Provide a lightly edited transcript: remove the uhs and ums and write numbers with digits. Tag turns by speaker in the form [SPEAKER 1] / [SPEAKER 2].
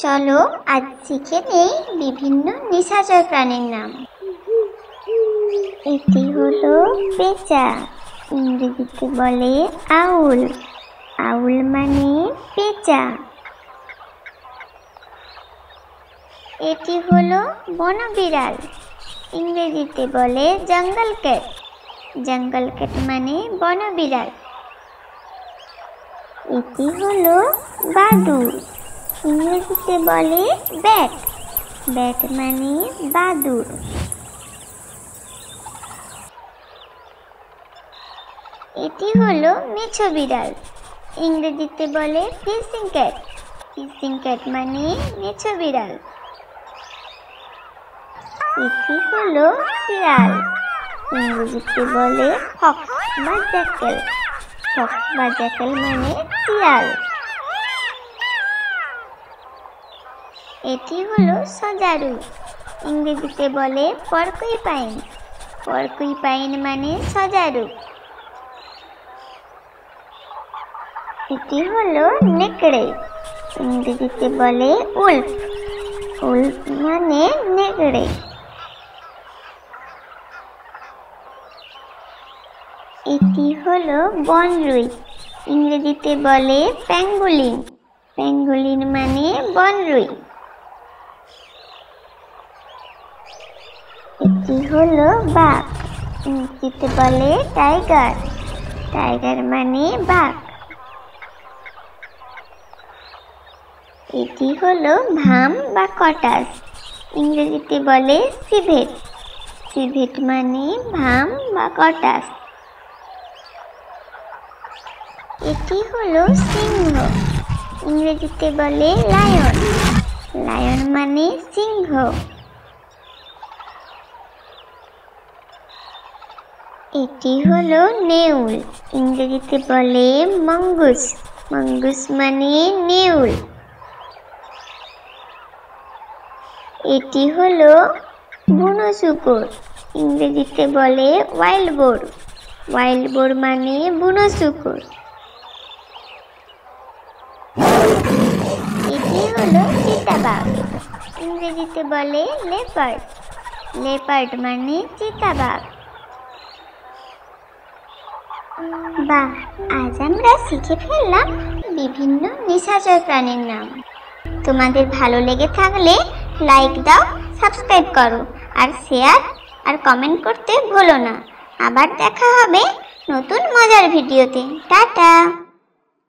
[SPEAKER 1] চলো আজ শিখে নেই বিভিন্ন নিশাচর প্রাণীর নাম। এটি হলো পেঁচা, ইংরেজিতে বলে আউল। আউল মানে পেঁচা। এটি হলো বনবিড়াল, ইংরেজিতে বলে জঙ্গল ক্যাট। জঙ্গল ক্যাট মানে বনবিড়াল। এটি হলো বাদুড়, ইংরেজিতে বলে ব্যাট। ব্যাট মানে বাদুড়। এটি হলো মেছো বিড়াল, ইংরেজিতে বলে ফিশিং ক্যাট। ফিশিং ক্যাট মানে মেছো বিড়াল। এটি হলো শিয়াল, ইংরেজিতে বলে ফক্স বা জ্যাকেল। ফক্স বা জ্যাকেল মানে শিয়াল। এটি হলো সজারু, ইংরেজিতে বলে পর্কুইপাইন। পর্কুইপাইন মানে সজারু। এটি হলো নেকড়ে, ইংরেজিতে বলে উল্ফ। উল্ফ মানে নেকড়ে। এটি হলো বনরুই, ইংরেজিতে বলে প্যাঙ্গুলিন। প্যাঙ্গুলিন মানে বনরুই। এটি হলো বাঘ, ইংরেজিতে বলে টাইগার। টাইগার মানে বাঘ। এটি হলো ভাম বা কটাস, ইংরেজিতে বলে সিভেট। সিভেট মানে ভাম বা কটাস। এটি হলো সিংহ, ইংরেজিতে বলে লায়ন। লায়ন মানে সিংহ। এটি হলো নেউল, ইংরেজিতে বলে মঙ্গুস। মঙ্গুস মানে নেউল। এটি হলো বুনো শূকর, ইংরেজিতে বলে ওয়াইল্ড বোর। ওয়াইল্ড বোর মানে বুনো শূকর। এটি হলো চিতাবাঘ, ইংরেজিতে বলে লেপার্ড। লেপার্ড মানে চিতাবাঘ। বাহ, আজ আমরা শিখে ফেললাম বিভিন্ন নিশাচর প্রাণীর নাম। তোমাদের ভালো লেগে থাকলে লাইক দাও, সাবস্ক্রাইব করো, আর শেয়ার আর কমেন্ট করতে ভুলো না। আবার দেখা হবে নতুন মজার ভিডিওতে। টাটা।